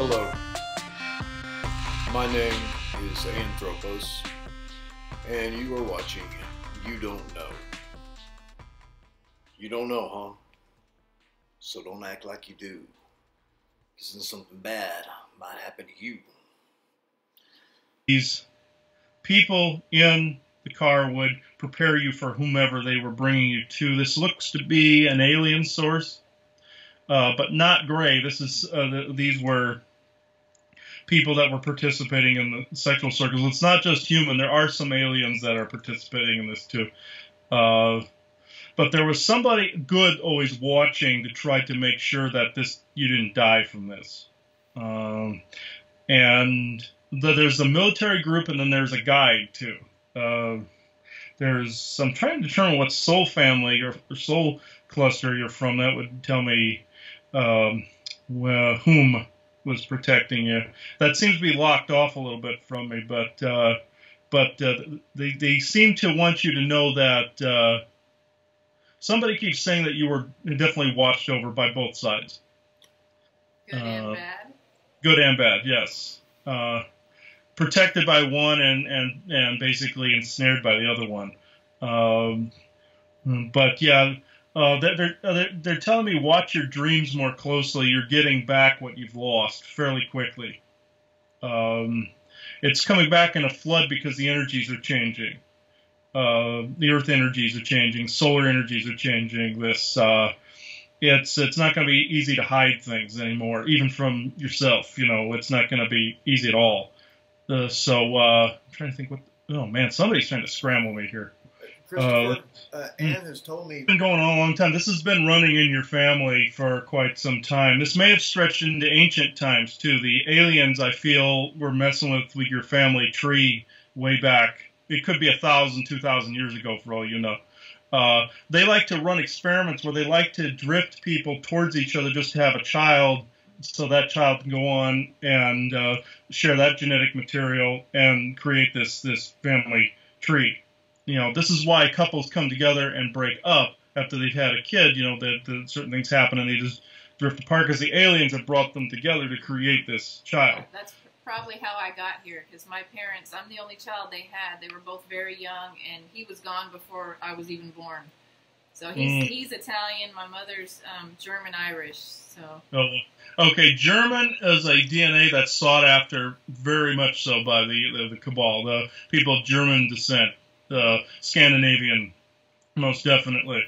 Hello, my name is Ayin Thropos, and you are watching You Don't Know. You don't know, huh? So don't act like you do, because then something bad might happen to you. These people in the car would prepare you for whomever they were bringing you to. This looks to be an alien source, but not gray. These were people that were participating in the sexual circles. It's not just human. There are some aliens that are participating in this too. But there was somebody good always watching to try to make sure that you didn't die from this. There's a military group, and then there's a guide too. I'm trying to determine what soul family or soul cluster you're from. That would tell me whom was protecting you. That seems to be locked off a little bit from me, but they seem to want you to know that somebody keeps saying that you were definitely watched over by both sides. Good and bad? Good and bad, yes. Protected by one and basically ensnared by the other one. But yeah, they're telling me watch your dreams more closely. You're getting back what you've lost fairly quickly. It's coming back in a flood because the energies are changing. The earth energies are changing. Solar energies are changing. It's not going to be easy to hide things anymore, even from yourself. You know, it's not going to be easy at all. I'm trying to think oh man, somebody's trying to scramble me here. Christopher, Anne has told me... It's been going on a long time. This has been running in your family for quite some time. This may have stretched into ancient times, too. The aliens, I feel, were messing with your family tree way back. It could be 1,000, 2,000 years ago, for all you know. They like to run experiments where they like to drift people towards each other just to have a child, so that child can go on and share that genetic material and create this family tree. You know, this is why couples come together and break up after they've had a kid. You know, that certain things happen and they just drift apart because the aliens have brought them together to create this child. Yeah, that's probably how I got here, because my parents, I'm the only child they had. They were both very young, and he was gone before I was even born. So he's Italian. My mother's German-Irish. So. Oh, okay, German is a DNA that's sought after very much so by the cabal, the people of German descent. Scandinavian, most definitely.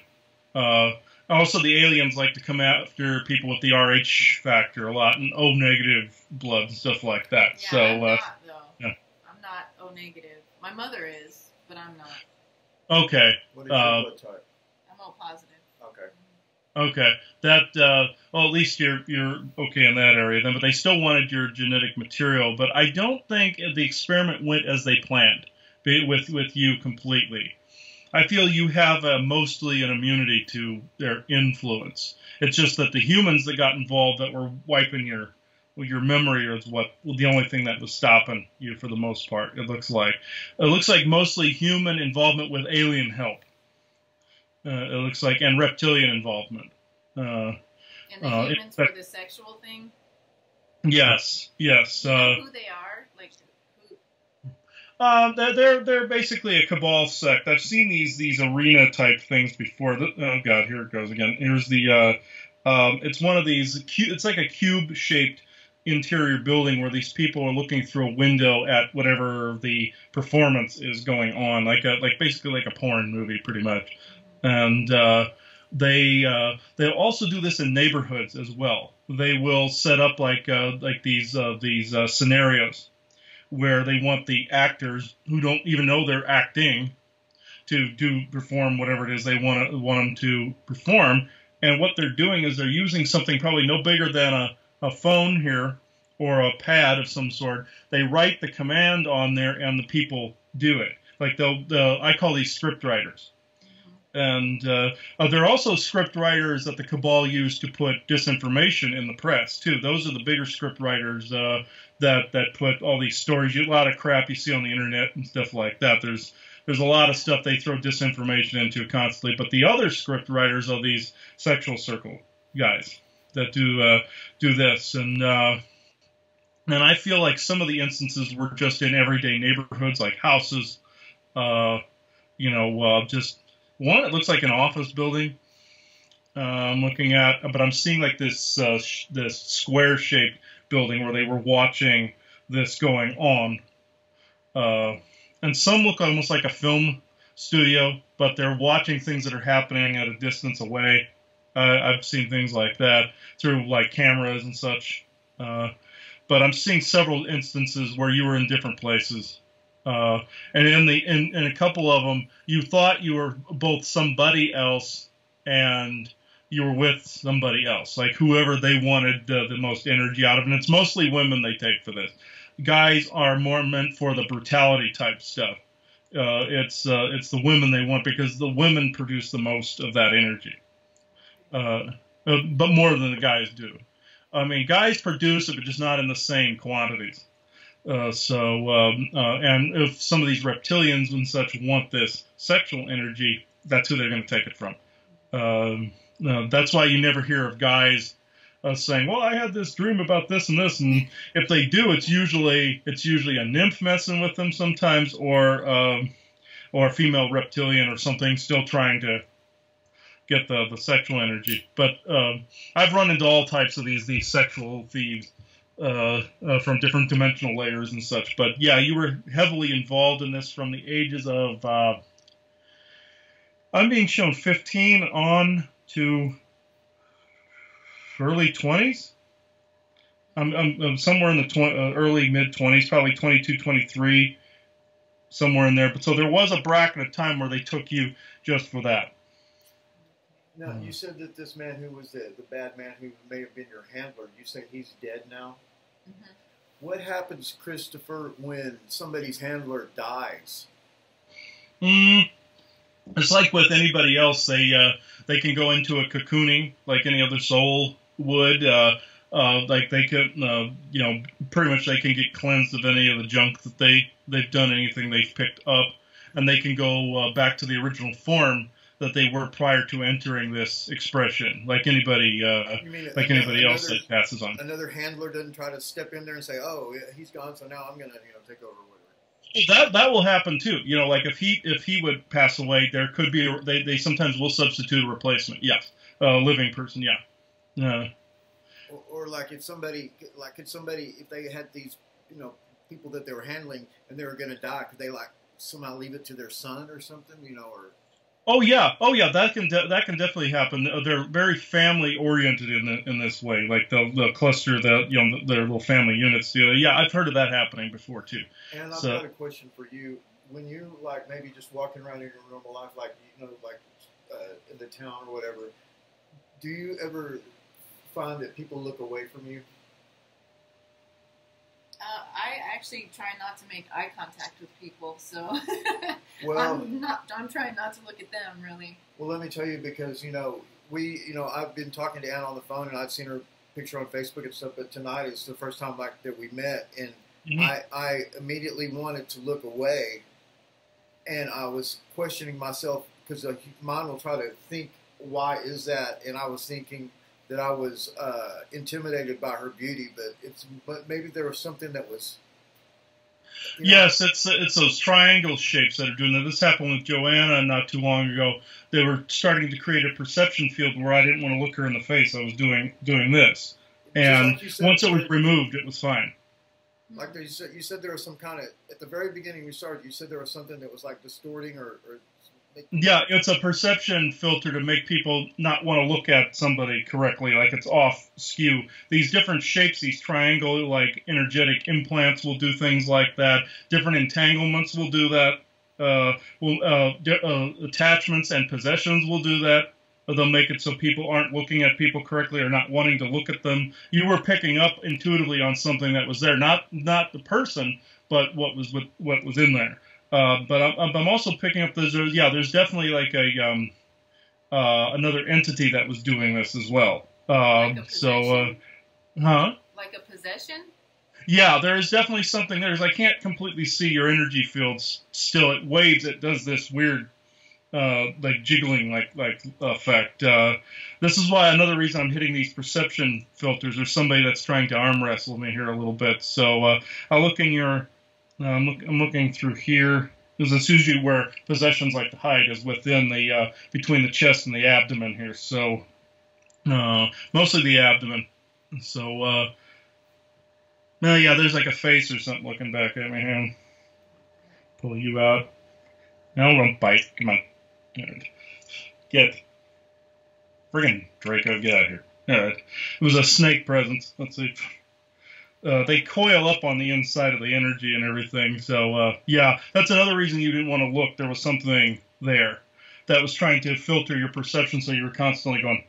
Also, the aliens like to come after people with the Rh factor a lot, and O negative blood and stuff like that. Yeah, so, I'm not, though. Yeah. I'm not O negative. My mother is, but I'm not. Okay. What is your blood type? I'm O positive. Okay. Okay. That, well, at least you're okay in that area then, but they still wanted your genetic material, but I don't think the experiment went as they planned. With you completely. I feel you have mostly an immunity to their influence. It's just that the humans that got involved that were wiping your memory is the only thing that was stopping you for the most part, it looks like. It looks like mostly human involvement with alien help. It looks like, and reptilian involvement. And the humans were the sexual thing? Yes. Do you know who they are? Like, they're basically a cabal sect. I've seen these arena type things before. Oh god, here it goes again. Here's the it's one of these. It's like a cube shaped interior building where these people are looking through a window at whatever the performance is going on, basically like a porn movie, pretty much. And they'll also do this in neighborhoods as well. They will set up like these scenarios where they want the actors who don't even know they're acting to perform whatever it is they want them to perform. And what they're doing is they're using something probably no bigger than a phone here or a pad of some sort. They write the command on there and the people do it. Like I call these script writers. And there are also script writers that the cabal use to put disinformation in the press, too. Those are the bigger script writers that put all these stories, a lot of crap you see on the internet and stuff like that. There's a lot of stuff they throw disinformation into constantly. But the other script writers are these sexual circle guys that do this. And And I feel like some of the instances were just in everyday neighborhoods, like houses, just one, it looks like an office building. I'm looking at, but I'm seeing like this square-shaped building where they were watching this going on. And some look almost like a film studio, but they're watching things that are happening at a distance away. I've seen things like that through like cameras and such. But I'm seeing several instances where you were in different places. And in a couple of them, you thought you were both somebody else and you were with somebody else, like whoever they wanted the most energy out of. And it's mostly women they take for this. Guys are more meant for the brutality type stuff. It's the women they want because the women produce the most of that energy. But more than the guys do. I mean, guys produce it, but just not in the same quantities. And if some of these reptilians and such want this sexual energy, that's who they're going to take it from. That's why you never hear of guys saying, "Well, I had this dream about this and this," and if they do, it's usually a nymph messing with them sometimes, or a female reptilian or something still trying to get the sexual energy. But I've run into all types of these sexual thieves from different dimensional layers and such. But yeah, you were heavily involved in this from the ages of I'm being shown 15 on to early 20s. I'm somewhere in the early mid 20s, probably 22, 23, somewhere in there. But so there was a bracket of time where they took you just for that. Now, you said that this man who was the bad man who may have been your handler, you say he's dead now? Mm-hmm. What happens, Christopher, when somebody's handler dies? It's like with anybody else. They can go into a cocooning like any other soul would. Like they could, pretty much they can get cleansed of any of the junk that they've done, anything they've picked up, and they can go back to the original form that they were prior to entering this expression, like anybody else that passes on. Another handler doesn't try to step in there and say, "Oh, he's gone, so now I'm going to take over." Whatever. That will happen too. Like if he would pass away, there could be they sometimes will substitute a replacement. Yes, a living person. Yeah. Or like if they had these people that they were handling and they were going to die, could they like somehow leave it to their son or something? Or Oh yeah, that can definitely happen. They're very family oriented in this way, like they'll cluster their little family units together. Yeah, I've heard of that happening before too. And I've got a question for you. When you like maybe just walking around in your normal life, like in the town or whatever, do you ever find that people look away from you? I actually try not to make eye contact with people, so well, I'm trying not to look at them, really. Well, let me tell you, because I've been talking to Anne on the phone, and I've seen her picture on Facebook and stuff. But tonight is the first time that we met, and I immediately wanted to look away, and I was questioning myself because the mind will try to think, why is that? And I was thinking that I was intimidated by her beauty, but maybe there was something that was. Yes, it's those triangle shapes that are doing that. This happened with Joanna not too long ago. They were starting to create a perception field where I didn't want to look her in the face. I was doing this, and once it was removed, it was fine. Like you said there was some kind of, at the very beginning you said there was something that was like distorting or yeah, it's a perception filter to make people not want to look at somebody correctly, like it's off skew. These different shapes, these triangle, like energetic implants will do things like that. Different entanglements will do that. Attachments and possessions will do that. They'll make it so people aren't looking at people correctly or not wanting to look at them. You were picking up intuitively on something that was there, not the person, but what was in there. But I'm also picking up there's definitely like another entity that was doing this as well. Like a possession? Yeah, there is definitely something there. I can't completely see your energy fields still. It waves. It does this weird like jiggling like effect. This is why another reason I'm hitting these perception filters. There's somebody that's trying to arm wrestle me here a little bit. So I'll look in your. I'm looking through here. Because it's usually where possessions like to hide is within the between the chest and the abdomen here. So mostly the abdomen. So no, yeah, there's like a face or something looking back at me here. Pull you out. No, don't bite. Come on. Get. Friggin' Draco, get out of here. Alright. It was a snake presence. Let's see. They coil up on the inside of the energy and everything. So, yeah, that's another reason you didn't want to look. There was something there that was trying to filter your perception, so you were constantly going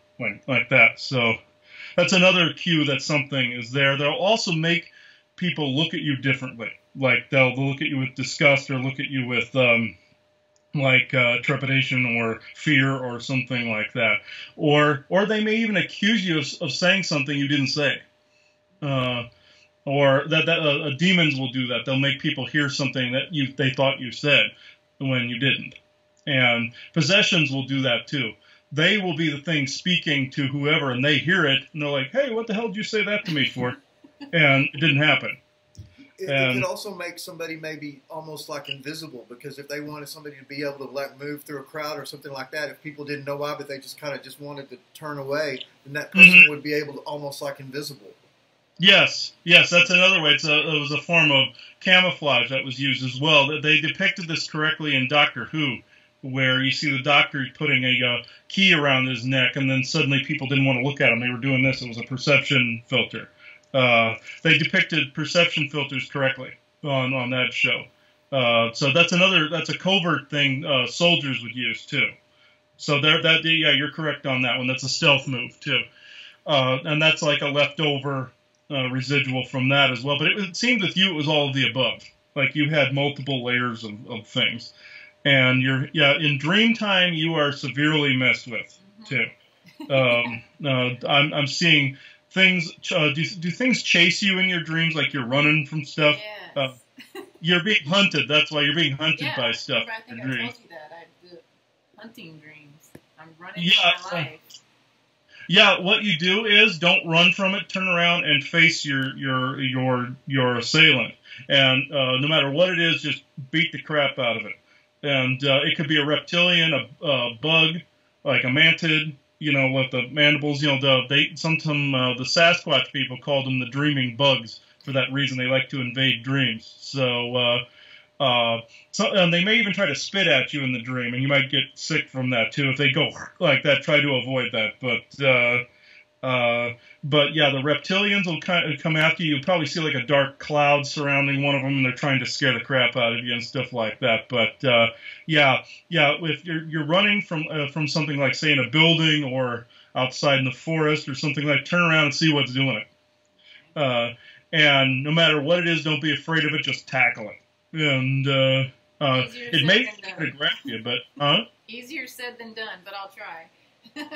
like that. So that's another cue that something is there. They'll also make people look at you differently. Like, they'll look at you with disgust or look at you with, trepidation or fear or something like that. Or they may even accuse you of saying something you didn't say. Or that demons will do that. They'll make people hear something that they thought you said when you didn't. And possessions will do that too. They will be the thing speaking to whoever, and they hear it, and they're like, "Hey, what the hell did you say that to me for?" And it didn't happen. It could also make somebody maybe almost like invisible, because if they wanted somebody to be able to like move through a crowd or something like that, if people didn't know why, but they just kind of just wanted to turn away, then that person would be able to almost like invisible. Yes, that's another way. It was a form of camouflage that was used as well. They depicted this correctly in Doctor Who, where you see the Doctor putting a key around his neck, and then suddenly people didn't want to look at him. They were doing this. It was a perception filter. They depicted perception filters correctly on that show. So that's a covert thing soldiers would use too. So you're correct on that one. That's a stealth move too. And that's like a leftover residual from that as well. But it seemed with you it was all of the above. Like you had multiple layers of things. And in dream time you are severely messed with too. I'm seeing things. Do things chase you in your dreams, like you're running from stuff? Yes. You're being hunted. That's why you're being hunted by stuff. I think I told you that. I do hunting dreams. I'm running for my life. Yeah, what you do is don't run from it. Turn around and face your assailant, and no matter what it is, just beat the crap out of it. And it could be a reptilian, a bug, like a mantid, with the mandibles. The Sasquatch people called them the dreaming bugs for that reason. They like to invade dreams. So and they may even try to spit at you in the dream, and you might get sick from that too if they go like that. Try to avoid that. But yeah, the reptilians will come after you. You'll probably see like a dark cloud surrounding one of them, and they're trying to scare the crap out of you and stuff like that. But if you're running from something like, say, in a building or outside in the forest or something like, turn around and see what's doing it. And no matter what it is, don't be afraid of it. Just tackle it. And it may try to grab you, but easier said than done, but I'll try.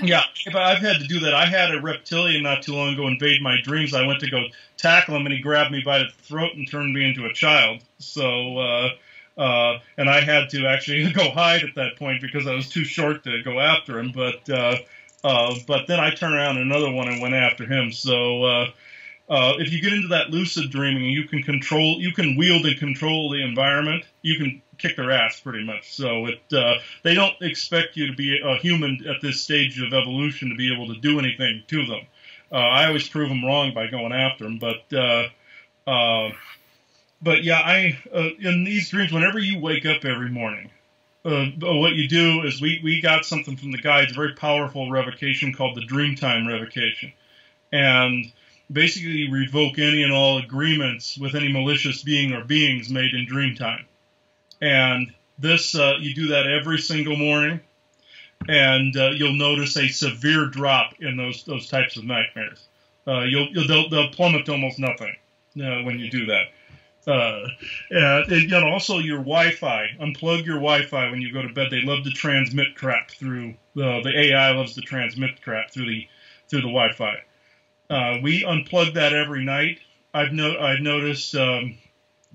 Yeah, I've had to do that. I had a reptilian not too long ago invade my dreams. I went to go tackle him, and he grabbed me by the throat and turned me into a child. So, and I had to actually go hide at that point because I was too short to go after him. But then I turned around another one and went after him. So, if you get into that lucid dreaming, you can wield and control the environment. You can kick their ass pretty much. So they don't expect you to be a human at this stage of evolution to be able to do anything to them. I always prove them wrong by going after them. But yeah, in these dreams, whenever you wake up every morning, what you do is we got something from the guides, a very powerful revocation called the Dreamtime Revocation. And basically you revoke any and all agreements with any malicious being or beings made in dreamtime. And this, you do that every single morning, and you'll notice a severe drop in those types of nightmares. They'll plummet to almost nothing when you do that. And also your Wi-Fi. Unplug your Wi-Fi when you go to bed. They love to transmit crap through the AI loves to transmit crap through the Wi-Fi. We unplug that every night. I've noticed the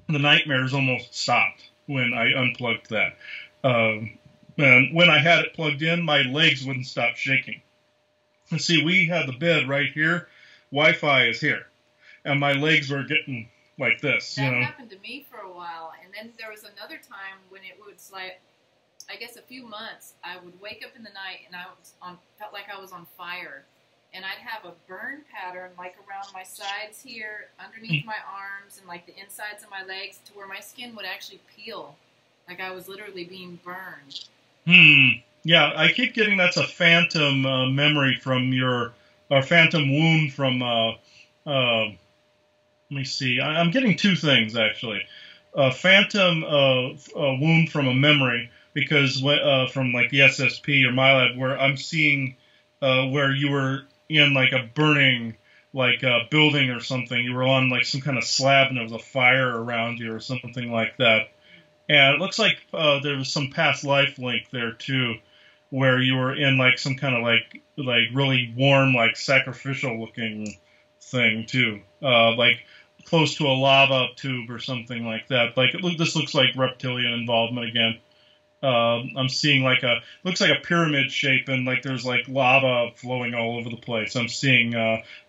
nightmares almost stopped when I unplugged that. And when I had it plugged in, my legs wouldn't stop shaking. And see, we had the bed right here. Wi-Fi is here. And my legs were getting like this, That happened to me for a while. And then there was another time when it was like, I guess a few months, I would wake up in the night and felt like I was on fire. And I'd have a burn pattern like around my sides here, underneath my arms, and like the insides of my legs, to where my skin would actually peel. Like I was literally being burned. Yeah, I keep getting that's a phantom memory from or phantom wound from, let me see, I'm getting two things actually. A phantom wound from a memory, because from like the SSP or MyLab, where I'm seeing where you were in like a burning building or something. You were on like some kind of slab and there was a fire around you or something like that. And it looks like there was some past life link there too, where you were in like some kind of like really warm, like sacrificial looking thing too, like close to a lava tube or something like that. Like this looks like reptilian involvement again. I'm seeing looks like a pyramid shape, and like there's like lava flowing all over the place. I'm seeing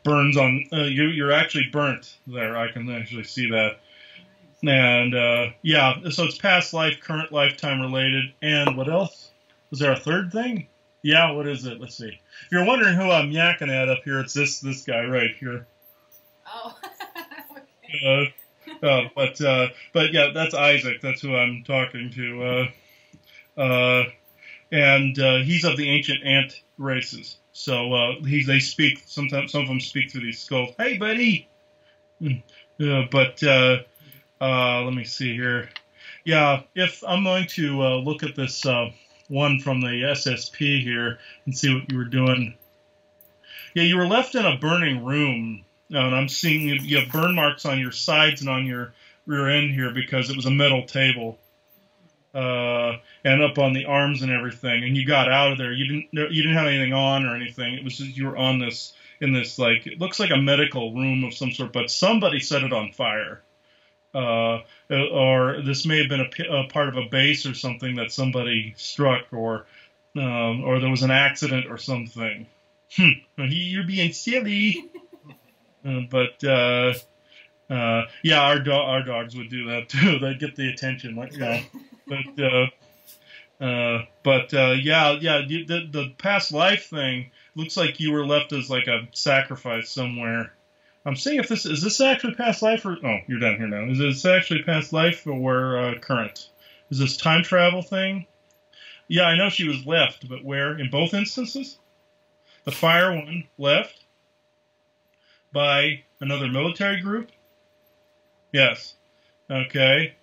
burns on you're actually burnt there. I can actually see that. And yeah, so it's past life, current lifetime related. And what else? Was there a third thing? Yeah, what is it? Let's see. If you're wondering who I'm yakking at up here, it's this guy right here. Oh, okay. But yeah, that's Isaac. That's who I'm talking to. And he's of the ancient ant races. So they speak. Sometimes some of them speak through these skulls. Hey, buddy. Let me see here. Yeah, if I'm going to look at this one from the SSP here and see what you were doing. Yeah, you were left in a burning room, and I'm seeing you have burn marks on your sides and on your rear end here because it was a metal table, and up on the arms and everything. And you got out of there. You didn't have anything on or anything. It was just you were on this in this like it looks like a medical room of some sort, but somebody set it on fire. Or this may have been a part of a base or something that somebody struck, or there was an accident or something. You're being silly. Yeah, our dogs would do that too. They'd get the attention, like yeah. Yeah. The past life thing looks like you were left as like a sacrifice somewhere. I'm seeing if is this actually past life or oh, you're down here now. Is this actually past life or current? Is this time travel thing? Yeah, I know she was left, but where? In both instances? The fire one left by another military group? Yes. Okay.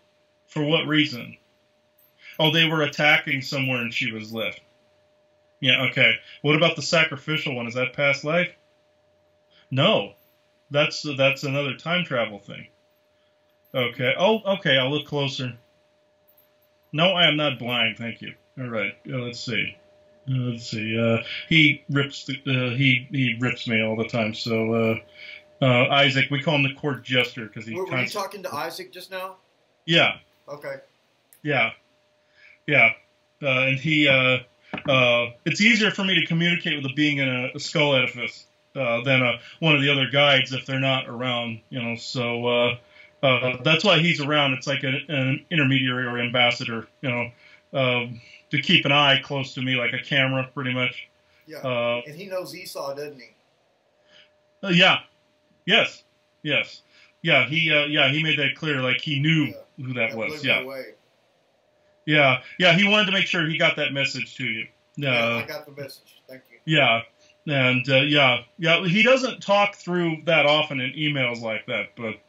For what reason? Oh, they were attacking somewhere and she was left. Yeah, okay. What about the sacrificial one? Is that past life? No. That's another time travel thing. Okay. Oh, okay. I'll look closer. No, I am not blind. Thank you. All right. Let's see. He rips he rips me all the time. So Isaac, we call him the court jester because he. Were you talking to Isaac just now? Yeah. Okay. Yeah. And he. It's easier for me to communicate with a being in a skull edifice. Than one of the other guides if they're not around, So that's why he's around. It's like an intermediary or ambassador, to keep an eye close to me, like a camera, pretty much. Yeah, and he knows Esau, doesn't he? Yeah. Yes. Yeah. He made that clear. Like he knew who that was. Yeah. Yeah. He wanted to make sure he got that message to you. I got the message. Thank you. Yeah. And he doesn't talk through that often in emails like that, but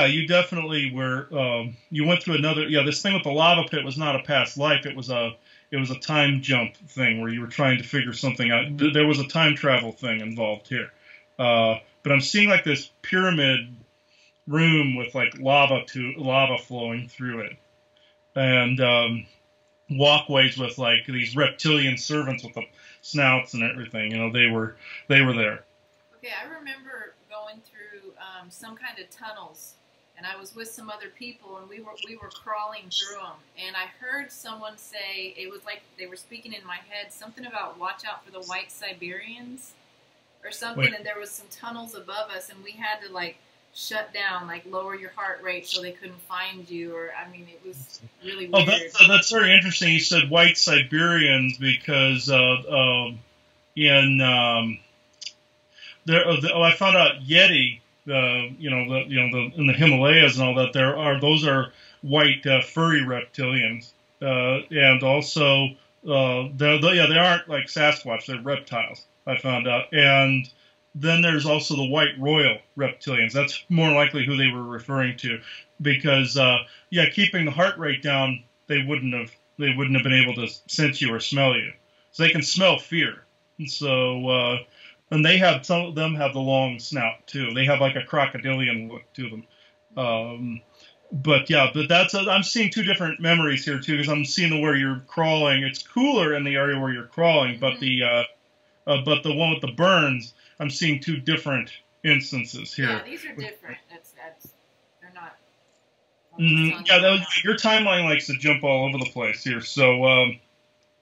you definitely were. You went through another. Yeah, this thing with the lava pit was not a past life. It was a time jump thing where you were trying to figure something out. There was a time travel thing involved here, but I'm seeing like this pyramid room with like lava flowing through it, and walkways with like these reptilian servants with the snouts and everything. They were there. Okay, I remember going through some kind of tunnels, and I was with some other people, and we were crawling through them, and I heard someone say, it was like they were speaking in my head, something about watch out for the white Siberians or something. Wait. And there was some tunnels above us, and we had to like shut down, like lower your heart rate so they couldn't find you, or I mean, it was really weird. Oh, that's very interesting. You said white Siberians because I found out Yeti, in the Himalayas and all that, those are white furry reptilians, and also they aren't like Sasquatch, they're reptiles. I found out, and then there's also the white royal reptilians. That's more likely who they were referring to, because keeping the heart rate down, they wouldn't have been able to sense you or smell you, so they can smell fear. And so, and some of them have the long snout too. They have like a crocodilian look to them. But I'm seeing two different memories here too, because I'm seeing where you're crawling. It's cooler in the area where you're crawling, but the one with the burns, I'm seeing two different instances here. Yeah, these are different. They're not. Your timeline likes to jump all over the place here. So,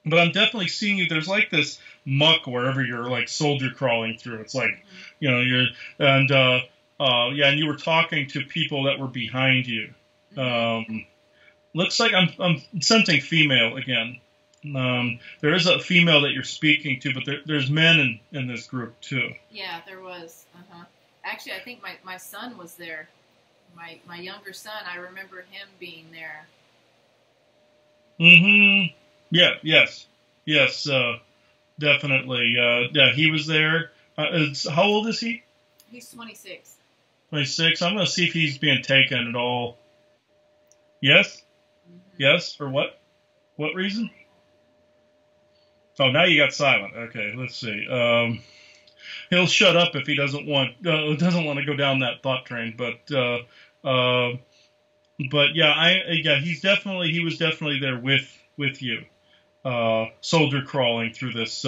but I'm definitely seeing you. There's like this muck wherever you're like soldier crawling through. It's like, and you were talking to people that were behind you. Looks like I'm sensing female again. There is a female that you're speaking to, but there's men in this group too. Yeah, there was. Actually, I think my son was there. My younger son, I remember him being there. Mm-hmm. Yeah. Yes. Definitely. He was there. How old is he? He's 26. 26. I'm going to see if he's being taken at all. Yes? Mm-hmm. Yes? For what? What reason? Oh, now you got silent. Okay, let's see. He'll shut up if he doesn't want to go down that thought train. But he was definitely there with you. Soldier crawling through this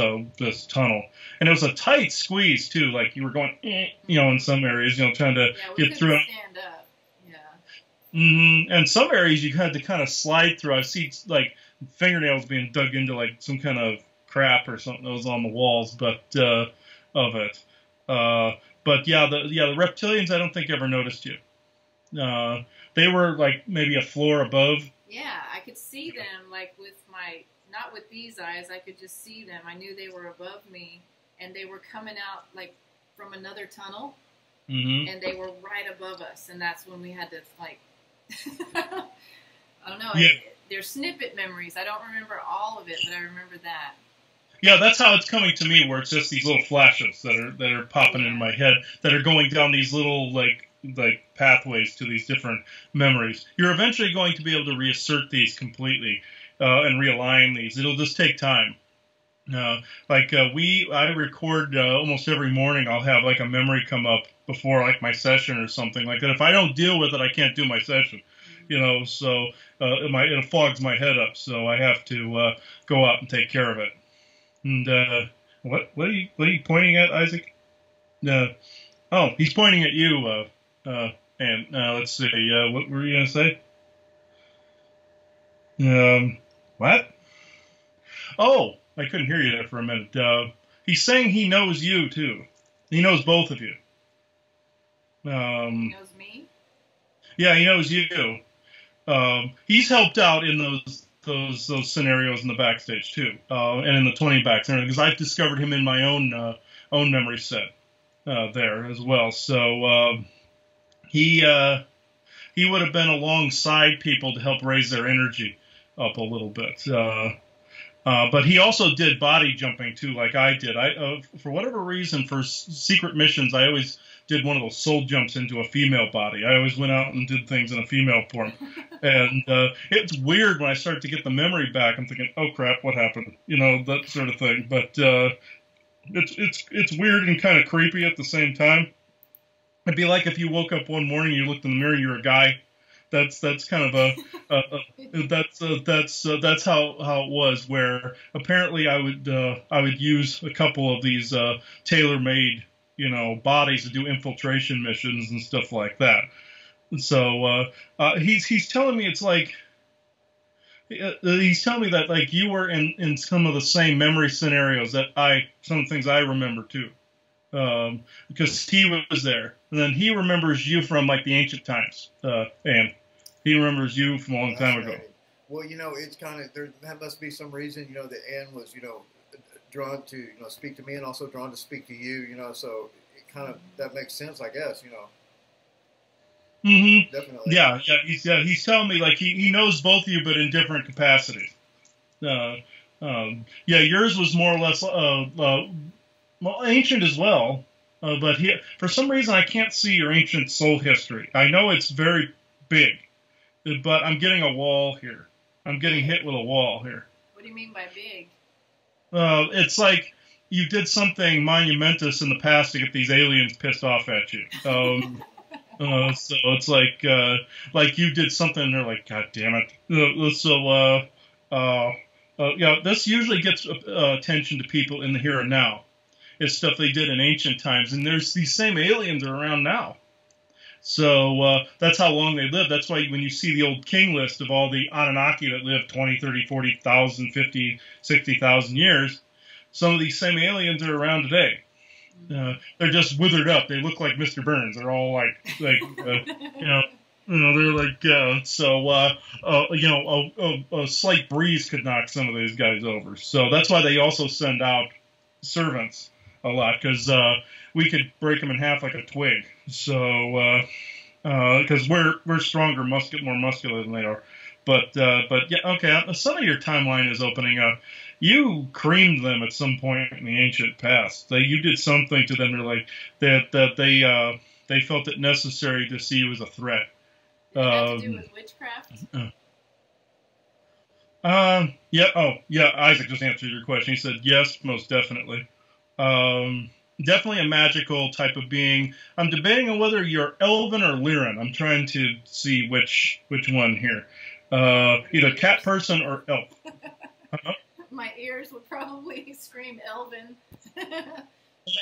tunnel, and it was a tight squeeze too. Like you were going, in some areas, trying to get through it. Stand up. Yeah. Mm-hmm. And some areas you had to kind of slide through. I see like fingernails being dug into like some kind of crap or something that was on the walls, but of it. But the reptilians I don't think ever noticed you. They were like maybe a floor above. Yeah, I could see them like with not with these eyes, I could just see them. I knew they were above me, and they were coming out like from another tunnel, and they were right above us, and that's when we had to like, I don't know. Yeah. They're snippet memories. I don't remember all of it, but I remember that. Yeah, that's how it's coming to me, where it's just these little flashes that are popping in my head, that are going down these little like pathways to these different memories. You're eventually going to be able to reassert these completely. And realign these. It'll just take time. I record almost every morning. I'll have like a memory come up before like my session or something like that. If I don't deal with it, I can't do my session. So it fogs my head up. So I have to go out and take care of it. And what are you pointing at, Isaac? He's pointing at you. And let's see. What were you gonna say? What? Oh, I couldn't hear you there for a minute. He's saying he knows you, too. He knows both of you. He knows me? Yeah, he knows you. He's helped out in those scenarios in the backstage, too. And in the 20 back center, because I've discovered him in my own memory set there as well. So he would have been alongside people to help raise their energy up a little bit. But he also did body jumping too, like I did. For whatever reason, for secret missions, I always did one of those soul jumps into a female body. I always went out and did things in a female form. And it's weird when I start to get the memory back. I'm thinking, oh crap, what happened? That sort of thing. But it's weird and kind of creepy at the same time. It'd be like if you woke up one morning, you looked in the mirror, you're a guy. That's kind of that's how it was. Where apparently I would use a couple of these tailor-made bodies to do infiltration missions and stuff like that. So he's telling me it's like he's telling me that like you were in some of the same memory scenarios that some of the things I remember too, because he was there, and then he remembers you from like the ancient times, and he remembers you from a long time ago. Well, it's kind of that must be some reason, that Anne was, drawn to, speak to me and also drawn to speak to you, so it kind of, that makes sense, I guess, Mm-hmm. Definitely. Yeah. He's telling me like he knows both of you, but in different capacities. Yours was more or less, well, ancient as well, but for some reason I can't see your ancient soul history. I know it's very big, but I'm getting a wall here. I'm getting hit with a wall here. What do you mean by big? It's like you did something monumentous in the past to get these aliens pissed off at you. So it's like you did something and they're like, God damn it. This usually gets attention to people in the here and now. It's stuff they did in ancient times, and there's these same aliens are around now. So that's how long they lived. That's why when you see the old king list of all the Anunnaki that lived 20, 30, 40,000, 50, 60,000 years, some of these same aliens are around today. They're just withered up. They look like Mr. Burns. They're all they're like, a slight breeze could knock some of these guys over. So that's why they also send out servants a lot, because we could break them in half like a twig. So, because we're stronger, more muscular than they are. But yeah, okay. Some of your timeline is opening up. You creamed them at some point in the ancient past. You did something to them. They're like that they felt it necessary to see you as a threat. Did it have to do with witchcraft? Yeah. Oh, yeah. Isaac just answered your question. He said yes, most definitely. Definitely a magical type of being. I'm debating on whether you're Elven or Lyran. I'm trying to see which one here. Either cat person or elf. My ears would probably scream Elven.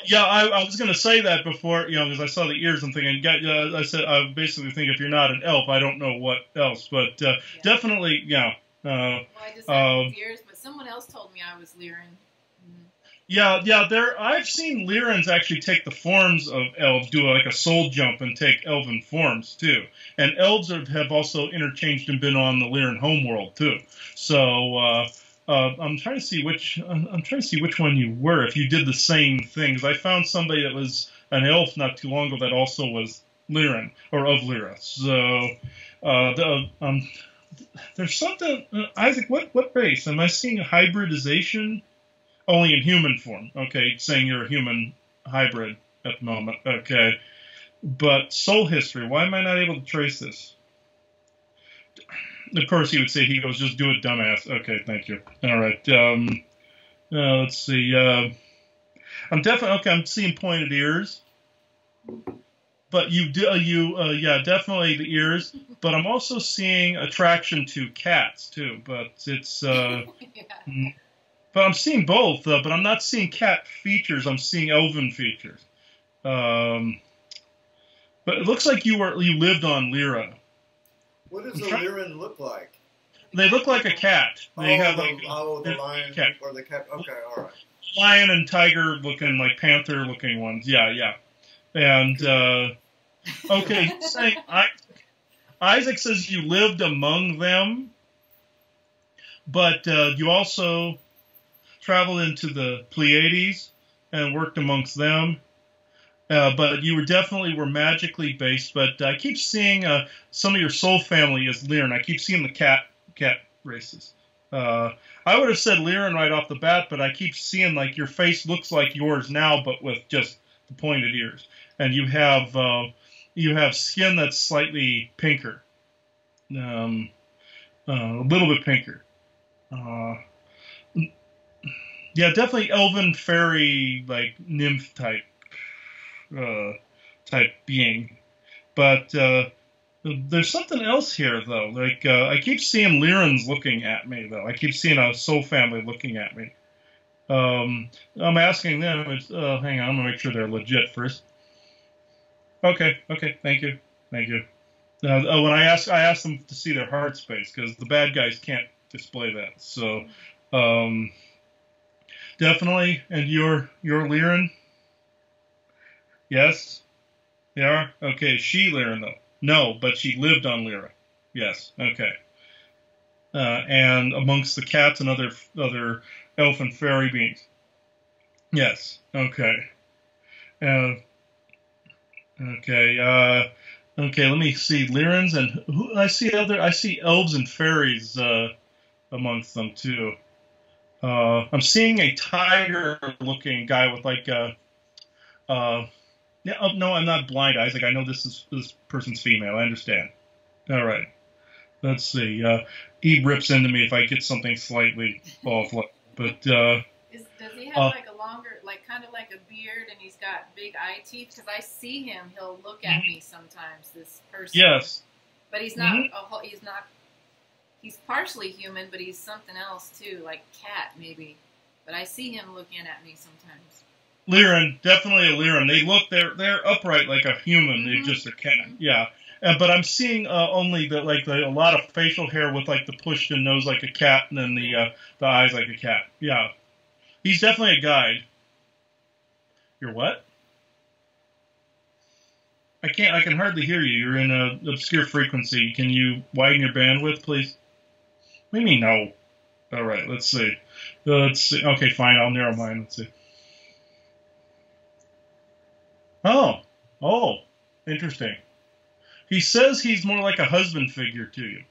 Yeah, I was going to say that before, because I saw the ears. I'm thinking, I said, I basically think if you're not an elf, I don't know what else. But definitely, yeah. Well, I just had these ears, but someone else told me I was Lyran. Yeah. I've seen Lyrans actually take the forms of elves, do like a soul jump and take elven forms too. And elves have also interchanged and been on the Lyran homeworld too. So I'm trying to see which one you were. If you did the same things, I found somebody that was an elf not too long ago that also was Lyran or of Lyra. So there's something. Isaac, what race am I seeing? A hybridization? Only in human form. Okay, saying you're a human hybrid at the moment. Okay. But soul history, why am I not able to trace this? Of course, he would say, he goes, just do it, dumbass. Okay, thank you. All right. Let's see. I'm seeing pointed ears. But definitely the ears. But I'm also seeing attraction to cats, too. But it's... Yeah. But I'm seeing both, but I'm not seeing cat features. I'm seeing elven features. But it looks like you lived on Lyra. What does a Lyran look like? They look like a cat. They have the lion cat. Or the cat. Okay, all right. Lion and tiger looking, like panther looking ones. Yeah. And okay, saying Isaac says you lived among them, but you also traveled into the Pleiades and worked amongst them. But you were magically based. But I keep seeing some of your soul family is Lyran. I keep seeing the cat races. I would have said Lyran right off the bat, but I keep seeing like your face looks like yours now, but with just the pointed ears. And you have skin that's slightly pinker, a little bit pinker. Yeah, definitely elven fairy, like nymph type being. But there's something else here, though. Like I keep seeing Lyrans looking at me, though. I keep seeing a soul family looking at me. I'm asking them. Hang on, I'm gonna make sure they're legit first. Okay. Thank you. When I asked them to see their heart space because the bad guys can't display that. So, definitely. And you're Lyran? Yes. They are? Okay. She Lyran though? No, but she lived on Lyra. Yes. Okay. And amongst the cats and other elf and fairy beings. Yes. Okay. Uh, okay. Okay. Let me see. Lyrans and who I see elves and fairies amongst them too. I'm seeing a tiger-looking guy with like yeah. Oh, no, I'm not blind, Isaac. I know this person's female. I understand. All right. Let's see. He rips into me if I get something slightly off. But does he have like a longer, like kind of like a beard, and he's got big eye teeth? Because I see him, he'll look at me sometimes. This person. Yes. But he's not. He's not. He's partially human, but he's something else too, like cat maybe. But I see him looking at me sometimes. Lyran, definitely a Lyran. They look, they're upright like a human. They're just a cat. Yeah. But I'm seeing only a lot of facial hair with like the pushed in nose like a cat, and then the eyes like a cat. Yeah, he's definitely a guide. You're what? I can hardly hear you. You're in an obscure frequency. Can you widen your bandwidth, please? What do you mean no? All right, let's see. Okay, fine. I'll narrow mine. Let's see. Oh, interesting. He says he's more like a husband figure to you.